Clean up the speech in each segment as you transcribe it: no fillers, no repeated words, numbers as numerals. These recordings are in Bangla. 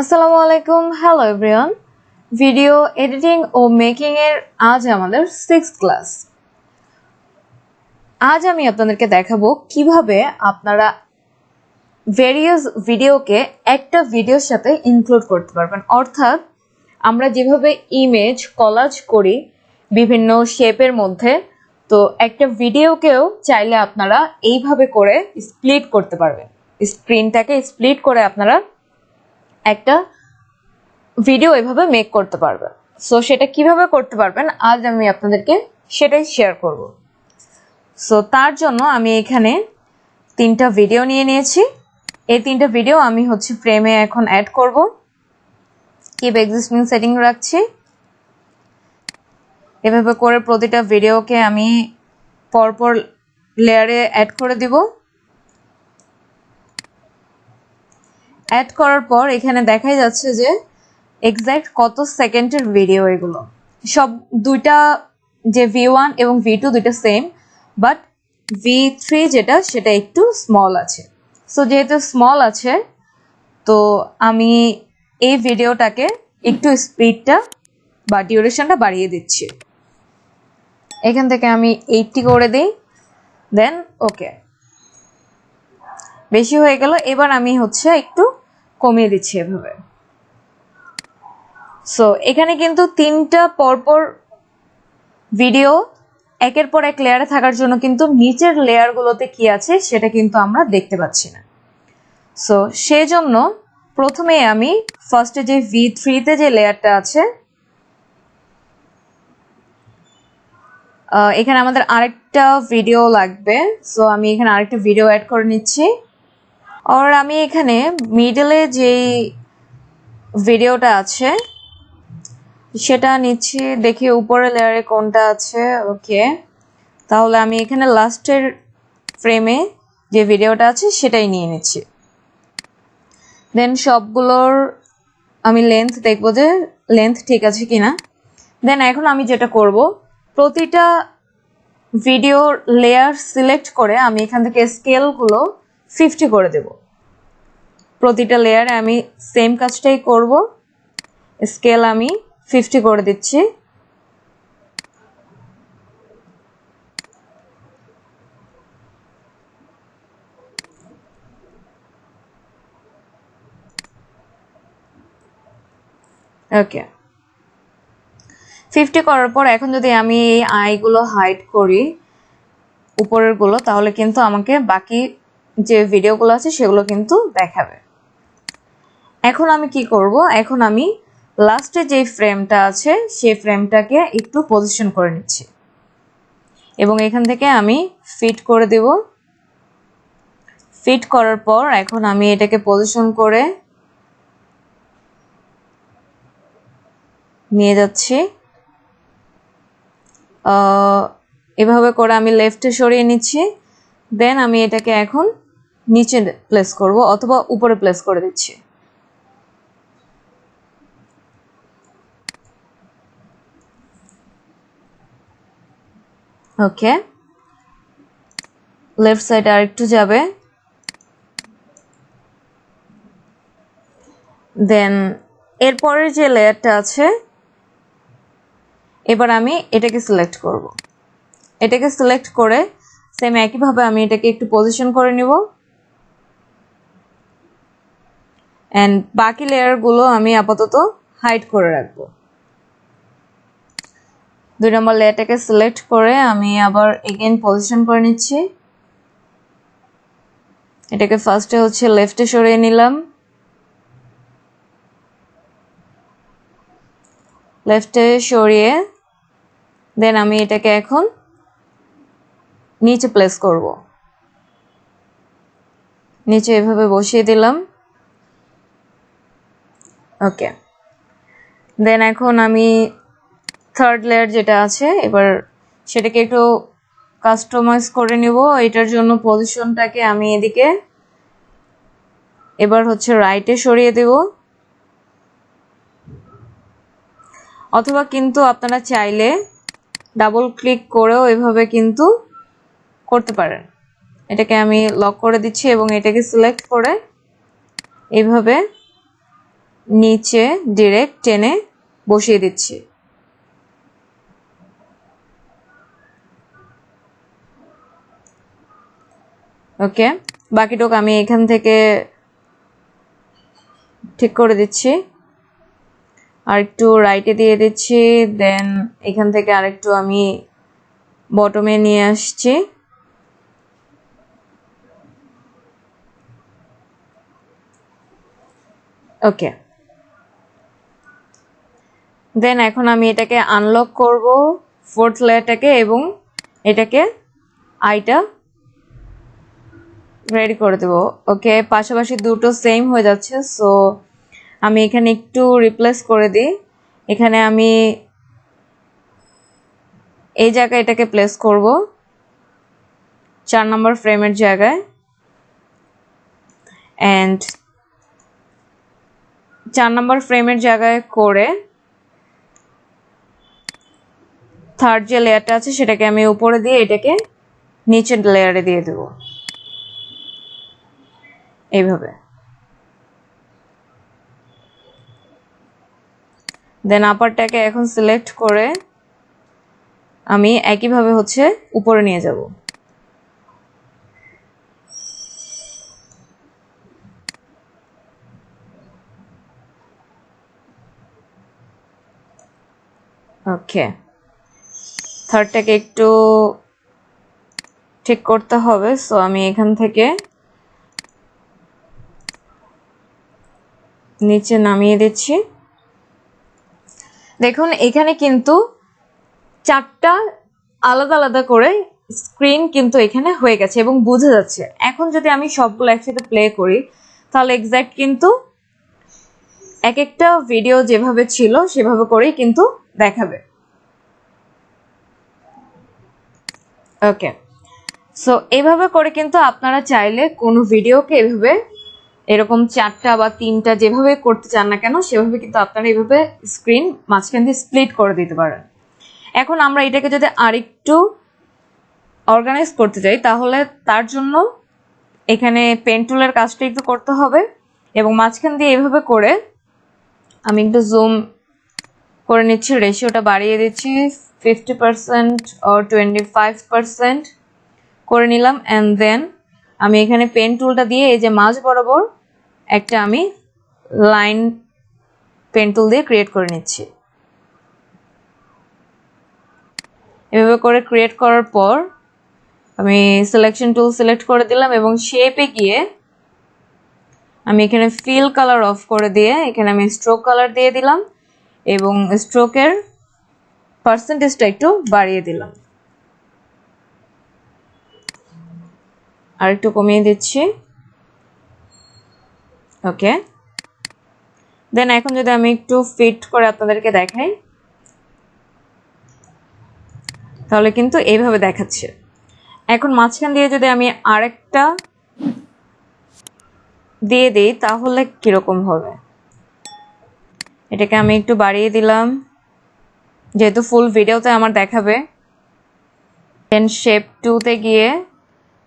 আসসালামু আলাইকুম। Hello everyone. ভিডিও এডিটিং ও মেকিং এর আজ আমাদের 6th ক্লাস। আজ আমি আপনাদেরকে দেখাবো কিভাবে আপনারা ভেরিয়াস ভিডিওকে একটা ভিডিওর সাথে ইনক্লুড করতে পারবেন। অর্থাৎ আমরা যেভাবে ইমেজ কলাজ করি বিভিন্ন শেপের মধ্যে, তো একটা ভিডিওকেও চাইলে আপনারা এইভাবে করে স্প্লিট করতে পারবেন। স্ক্রিনটাকে স্প্লিট করে আপনারা একটা ভিডিও এভাবে মেক করতে পারবেন। সো সেটা কিভাবে করতে পারবেন আজ আমি আপনাদেরকে সেটাই শেয়ার করব। সো তার জন্য আমি এখানে 3টা ভিডিও নিয়ে নিয়েছি। এই 3টা ভিডিও আমি ফ্রেমে এখন অ্যাড করব। কিপ এক্সিস্টিং সেটিং রাখছি। এভাবে করে প্রতিটা ভিডিওকে আমি পরপর লেয়ারে অ্যাড করে দিব। অ্যাড করার পর এখানে দেখাই যাচ্ছে যে এক্সাক্ট কত সেকেন্ডের ভিডিও এগুলো। সব দুইটা যে V1 এবং V2 দুইটা সেম, বাট V3 যেটা সেটা একটু স্মল আছে। সো যেহেতু স্মল আছে তো আমি এই ভিডিওটাকে একটু স্পিডটা বা ডিউরেশনটা বাড়িয়ে দিচ্ছি। এখান থেকে আমি 80 করে দিই, দেন ওকে। বেশি হয়ে গেল, এবার আমি একটু কমিয়ে দিচ্ছি এভাবে। সো এখানে কিন্তু 3টা পরপর ভিডিও একের পর এক লেয়ারে থাকার জন্য কিন্তু নিচের লেয়ারগুলোতে কি আছে সেটা কিন্তু আমরা দেখতে পাচ্ছি না। সো সেজন্য প্রথমে আমি ফার্স্টে যে V3 তে যে লেয়ারটা আছে, এখানে আমাদের আরেকটা ভিডিও লাগবে। সো আমি এখানে আরেকটা ভিডিও অ্যাড করে নিচ্ছি। আর আমি এখানে মিডলে যে ভিডিওটা আছে সেটা নিচ্ছি, দেখি উপরে লেয়ারে কোনটা আছে। ওকে, তাহলে আমি এখানে লাস্টের ফ্রেমে যে ভিডিওটা আছে সেটাই নিয়ে নিচ্ছি। দেন সবগুলোর আমি লেন্থ দেখবো যে লেন্থ ঠিক আছে কিনা। দেন এখন আমি যেটা করব, প্রতিটা ভিডিওর লেয়ার সিলেক্ট করে আমি এখান থেকে স্কেলগুলো 50 করে দেব। প্রতিটা লেয়ারে আমি সেম কাজটাই করব, স্কেল আমি 50 করে দিচ্ছি। ওকে, 50 করার পর এখন যদি আমি এই আইগুলো হাইড করি উপরের গুলো, তাহলে কিন্তু আমাকে বাকি যে ভিডিওগুলো আছে সেগুলো কিন্তু দেখাবে। এখন আমি কি করব, এখন আমি লাস্টে যে ফ্রেমটা আছে সেই ফ্রেমটাকে একটু পজিশন করে নিচ্ছি এবং এখান থেকে আমি ফিট করে দেব। ফিট করার পর এখন আমি এটাকে পজিশন করে নিয়ে যাচ্ছি। এভাবে করে আমি লেফটে সরিয়ে নিচ্ছি। দেন আমি এটাকে এখন নিচে প্লেস করব অথবা উপরে প্লেস করে দিচ্ছি। ওকে, লেফট সাইডে আরেকটু যাবে। দেন এরপরের যে লেয়ারটা আছে এবার আমি এটাকে সিলেক্ট করব। এটাকে সিলেক্ট করে সেম একইভাবে আমি এটাকে একটু পজিশন করে নিব এন্ড বাকি লেয়ারগুলো আমি আপাতত হাইড করে রাখবো। 2 নম্বর লেয়ারটাকে সিলেক্ট করে আমি আবার এগেইন পজিশন করে নিচ্ছি। এটাকে ফার্স্টে লেফটে সরিয়ে নিলাম, লেফটে সরিয়ে দেন আমি এটাকে এখন নিচে প্লেস করব। নিচে এভাবে বসিয়ে দিলাম। ওকে, দেন এখন আমি থার্ড লেয়ার যেটা আছে এবার সেটাকে একটু কাস্টমাইজ করে নিব। এটার জন্য পজিশনটাকে আমি এদিকে এবার রাইটে সরিয়ে দেব, অথবা কিন্তু আপনারা চাইলে ডাবল ক্লিক করেও এভাবে কিন্তু করতে পারেন। এটাকে আমি লক করে দিচ্ছি এবং এটাকে সিলেক্ট করে এইভাবে নিচে ডিরেক্ট টেনে বসিয়ে দিচ্ছি। ওকে, বাকিটুকু আমি এখান থেকে ঠিক করে দিচ্ছি, আর একটু রাইটে দিয়ে দিচ্ছি, দেন এখান থেকে আরেকটু আমি বটমে নিয়ে আসছি। ওকে, দেন এখন আমি এটাকে আনলক করব, ফোর্থ লেয়ারটাকে, এবং এটাকে আইটা রেডি করে দেব। ওকে, পাশাপাশি দুটো সেম হয়ে যাচ্ছে, সো আমি এখানে একটু রিপ্লেস করে দিই। এখানে আমি এই জায়গায় এটাকে প্লেস করব 4 নম্বর ফ্রেমের জায়গায়, এন্ড 4 নম্বর ফ্রেমের জায়গায় করে থার্ড যে লেয়ারটা আছে সেটাকে আমি উপরে দিয়ে এটাকে নিচের লেয়ারে দিয়ে দেব এইভাবে। দেন আপারটাকে এখন সিলেক্ট করে আমি একইভাবে হচ্ছে উপরে নিয়ে যাব। ওকে, থার্ডটাকে একটু ঠিক করতে হবে, সো আমি এখান থেকে নিচে নামিয়ে দিচ্ছি। দেখুন এখানে কিন্তু 4টা আলাদা আলাদা করে স্ক্রিন কিন্তু এখানে হয়ে গেছে এবং বোঝা যাচ্ছে। এখন যদি আমি সবগুলো একসাথে প্লে করি তাহলে এক্স্যাক্ট কিন্তু এক একটা ভিডিও যেভাবে ছিল সেভাবে করেই কিন্তু দেখাবে। ওকে, সো এইভাবে করে কিন্তু আপনারা চাইলে কোনো ভিডিওকে এভাবে এরকম 4টা বা 3টা যেভাবে করতে চান না কেন সেভাবে কিন্তু আপনারা এইভাবে স্ক্রিন মাঝখান দিয়ে স্প্লিট করে দিতে পারেন। এখন আমরা এটাকে যদি আরেকটু অর্গানাইজ করতে চাই তাহলে তার জন্য এখানে পেন টুলের কাজটা একটু করতে হবে, এবং মাঝখান দিয়ে এইভাবে করে আমি একটু জুম করে নিচ্ছি, রেশিওটা বাড়িয়ে দিচ্ছি 50% or 25% করে নিলাম, অ্যান্ড দেন আমি এখানে পেন টুলটা দিয়ে এই যে মাঝ বরাবর একটা আমি লাইন পেন টুল দিয়ে ক্রিয়েট করে নিচ্ছি। এভাবে করে ক্রিয়েট করার পর আমি সিলেকশন টুল সিলেক্ট করে দিলাম এবং শেপে গিয়ে আমি এখানে ফিল কালার অফ করে দিয়ে এখানে আমি স্ট্রোক কালার দিয়ে দিলাম এবং স্ট্রোকের পার্সেন্টেজটা একটু বাড়িয়ে দিলাম, আর একটু কমিয়ে দিচ্ছি। ওকে, দেন এখন যদি আমি একটু ফিট করে আপনাদেরকে দেখাই তাহলে কিন্তু এইভাবে দেখাচ্ছে। এখন মাঝখান দিয়ে যদি আমি আরেকটা দিয়ে দিই তাহলে কিরকম হবে, এটাকে আমি একটু বাড়িয়ে দিলাম যেহেতু ফুল ভিডিওতে আমার দেখাবে। দেন শেপ 2 তে গিয়ে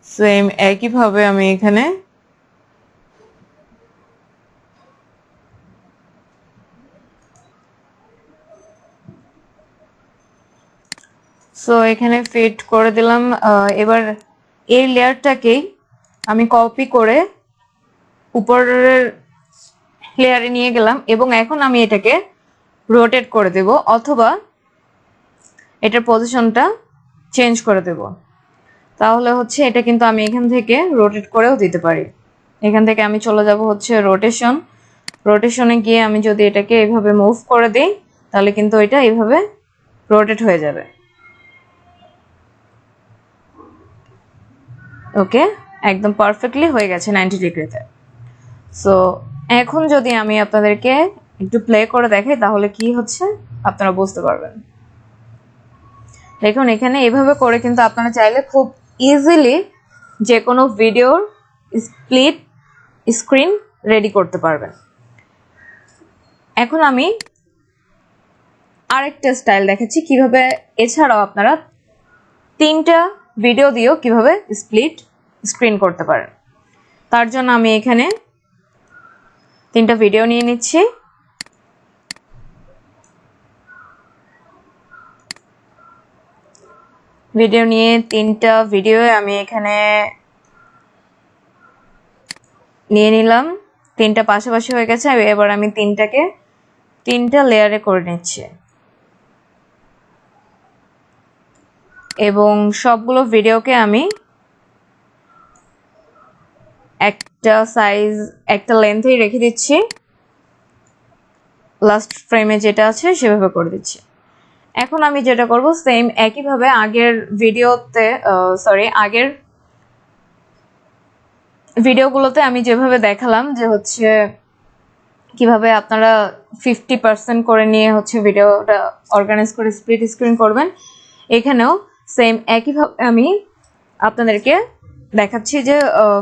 সেম একইভাবে আমি এখানে সো এখানে ফিট করে দিলাম। এবার এই লেয়ারটাকেই আমি কপি করে উপরের লেয়ারে নিয়ে গেলাম এবং এখন আমি এটাকে রোটেট করে দেব অথবা এটার পজিশনটা চেঞ্জ করে দেব। তাহলে হচ্ছে এটা কিন্তু আমি এখান থেকে রোটেট করেও দিতে পারি। এখান থেকে আমি চলে যাব হচ্ছে রোটেশনে গিয়ে আমি যদি এটাকে এইভাবে মুভ করে দিই তাহলে কিন্তু এটা এইভাবে রোটেট হয়ে যাবে। ওকে, একদম পারফেক্টলি হয়ে গেছে 90 ডিগ্রিতে। সো এখন যদি আমি আপনাদেরকে একটু প্লে করে দেখাই তাহলে কি হচ্ছে আপনারা বুঝতে পারবেন। দেখুন এখানে এইভাবে করে কিন্তু আপনারা চাইলে খুব ইজিলি যে কোনো ভিডিওর স্প্লিট স্ক্রিন রেডি করতে পারবেন। এখন আমি আরেকটা স্টাইল দেখাচ্ছি কিভাবে এছাড়াও আপনারা 3টা ভিডিও দিয়েও কিভাবে স্প্লিট স্ক্রিন করতে পারেন। তার জন্য আমি এখানে 3টা ভিডিও নিয়ে নিচ্ছি ভিডিও নিয়ে 3টা ভিডিও আমি এখানে নিয়ে নিলাম, 3টা পাশাপাশি হয়ে গেছে। এবার আমি 3টা লেয়ারে করে নিচ্ছি এবং সবগুলো ভিডিওকে আমি একটা সাইজ একটা লেন্থেই রেখে দিচ্ছি, লাস্ট ফ্রেমে যেটা আছে সেভাবে করে দিচ্ছি। এখন আমি যেটা করব সেম একইভাবে আগের ভিডিওগুলোতে আমি যেভাবে দেখালাম যে হচ্ছে কিভাবে আপনারা 50% করে নিয়ে হচ্ছে ভিডিওটা অর্গানাইজ করে স্প্লিট স্ক্রিন করবেন, এখানেও সেম একইভাবে আমি আপনাদেরকে দেখাচ্ছি যে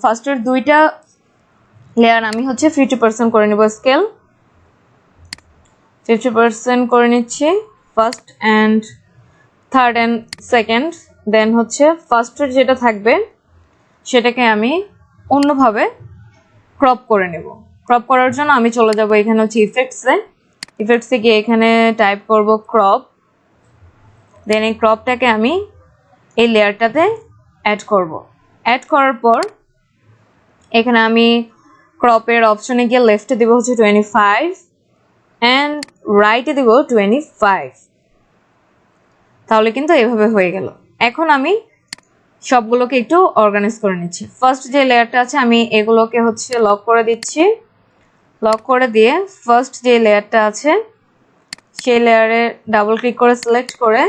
ফার্স্টের 2টা লেয়ার আমি হচ্ছে 50% করে নিব, স্কেল 50% করে নিচ্ছি first and third and second. Then হচ্ছে ফার্স্টের যেটা থাকবে সেটাকে আমি অন্যভাবে ক্রপ করে নেব। ক্রপ করার জন্য আমি চলে যাব এখানে হচ্ছে ইফেক্টসে গিয়ে এখানে টাইপ করব ক্রপ। দেন এই ক্রপটাকে আমি এই লেয়ারটাতে অ্যাড করব। অ্যাড করার পর এখানে আমি ক্রপের অপশনে গিয়ে লেফটে দিব হচ্ছে 25 অ্যান্ড রাইটে দিব 25। তাহলে কিন্তু এভাবে হয়ে গেল। এখন আমি সবগুলোকে একটু অর্গানাইজ করে নিচ্ছি। ফার্স্ট যে লেয়ারটা আছে আমি এগুলোকে হচ্ছে লক করে দিচ্ছি। লক করে দিয়ে ফার্স্ট যে লেয়ারটা আছে সেই লেয়ারে ডাবল ক্লিক করে সিলেক্ট করে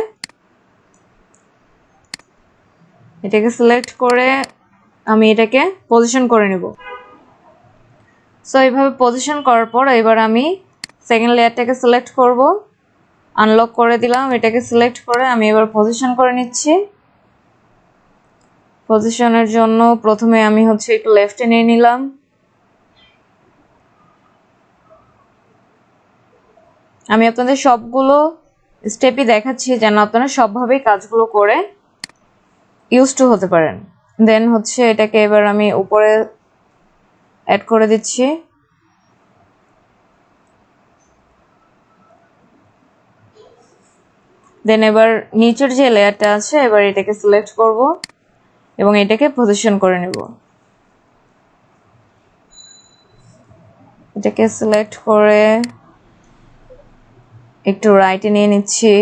এটাকে সিলেক্ট করে আমি এটাকে পজিশন করে নেব। সো এইভাবে পজিশন করার পর এবার আমি সেকেন্ড লেয়ারটাকে সিলেক্ট করব, আনলক করে দিলাম, এটাকে সিলেক্ট করে আমি এবার পজিশন করে নিচ্ছি। পজিশনের জন্য প্রথমে আমি হচ্ছে একটু লেফটে নিয়ে নিলাম, আমি আপনাদের সবগুলো স্টেপই দেখাচ্ছি যেন আপনারা সবভাবেই কাজগুলো করে ইউজ টু হতে পারেন। দেন হচ্ছে এটাকে এবার আমি উপরে অ্যাড করে দিচ্ছি। দেন এবার নিচের যে লেয়ারটা আছে এবার এটাকে সিলেক্ট করব এবং এটাকে পজিশন করে নেব। এটাকে সিলেক্ট করে একটু রাইটে নিয়ে নিচ্ছি।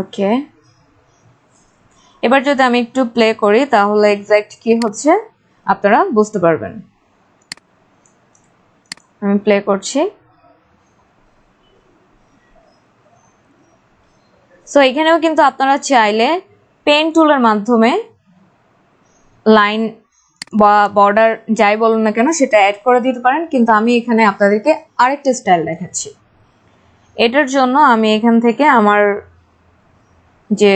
ওকে, এবার যদি আমি একটু প্লে করি তাহলে এক্সাক্ট কি হচ্ছে আপনারা বুঝতে পারবেন। আমি প্লে করছি। সো এখানেও কিন্তু আপনারা চাইলে পেন টুলের মাধ্যমে লাইন বা বর্ডার যাই বলুন না কেন সেটা অ্যাড করে দিতে পারেন, কিন্তু আমি এখানে আপনাদেরকে আরেকটা স্টাইল দেখাচ্ছি। এটার জন্য আমি এখান থেকে আমার যে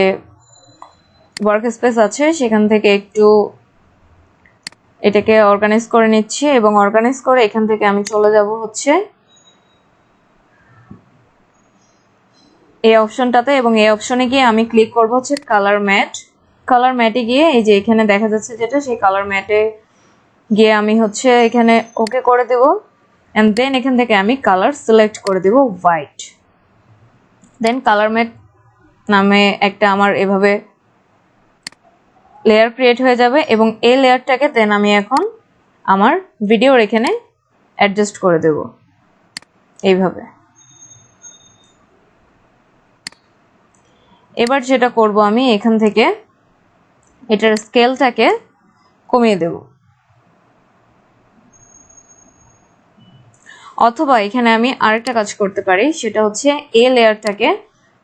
ওয়ার্ক স্পেস আছে সেখান থেকে একটু এটাকে অর্গানাইজ করে নিচ্ছি এবং অর্গানাইজ করে এখান থেকে আমি চলে যাব হচ্ছে এই অপশনটাতে এবং এই অপশনে গিয়ে আমি ক্লিক করব হচ্ছে কালার ম্যাট। কালার ম্যাটে গিয়ে এই যে এখানে দেখা যাচ্ছে যেটা সেই কালার ম্যাটে গিয়ে আমি হচ্ছে এখানে ওকে করে দেব এন্ড দেন এখান থেকে আমি কালার সিলেক্ট করে দেব হোয়াইট। দেন কালার ম্যাট নামে একটা আমার এভাবে লেয়ার ক্রিয়েট হয়ে যাবে এবং এই লেয়ারটাকে দেন আমি এখন আমার ভিডিওর এখানে অ্যাডজাস্ট করে দেব এইভাবে। এবার যেটা করব আমি এখান থেকে এটার স্কেলটাকে কমিয়ে দেব, অথবা এখানে আমি আরেকটা কাজ করতে পারি, সেটা হচ্ছে এই লেয়ারটাকে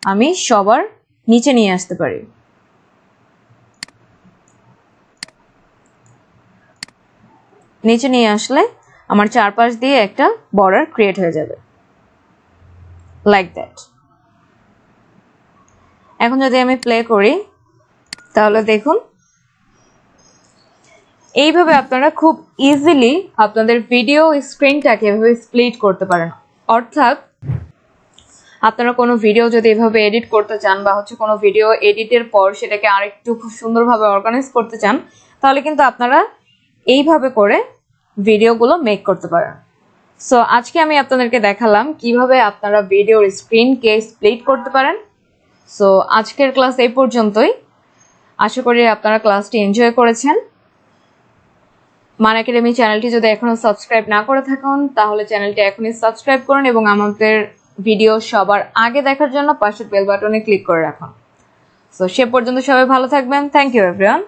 আমি সবার নিচে নিয়ে আসতে পারি। নিচে নিয়ে আসলে আমার চারপাশ দিয়ে একটা বর্ডার ক্রিয়েট হয়ে যাবে লাইক দ্যাট। এখন যদি আমি প্লে করি তাহলে দেখুন এইভাবে আপনারা খুব ইজিলি আপনাদের ভিডিও স্ক্রিনটাকে এভাবে স্প্লিট করতে পারেন। অর্থাৎ আপনারা কোনো ভিডিও যদি এভাবে এডিট করতে চান বা হচ্ছে কোনো ভিডিও এডিটের পর সেটাকে আরেকটু খুব সুন্দরভাবে অর্গানাইজ করতে চান তাহলে কিন্তু আপনারা এইভাবে করে ভিডিওগুলো মেক করতে পারেন। সো আজকে আমি আপনাদেরকে দেখালাম কিভাবে আপনারা ভিডিওর স্ক্রিনকে স্প্লিট করতে পারেন। সো আজকের ক্লাস এই পর্যন্তই। আশা করি আপনারা ক্লাসটি এনজয় করেছেন। মান একাডেমি চ্যানেলটি যদি এখনো সাবস্ক্রাইব না করে থাকুন তাহলে চ্যানেলটি এখনই সাবস্ক্রাইব করুন এবং আমাদের ভিডিও সবার আগে দেখার জন্য পাশের বেল বাটনে ক্লিক করে রাখুন। সো সে পর্যন্ত সবাই ভালো থাকবেন। Thank you everyone.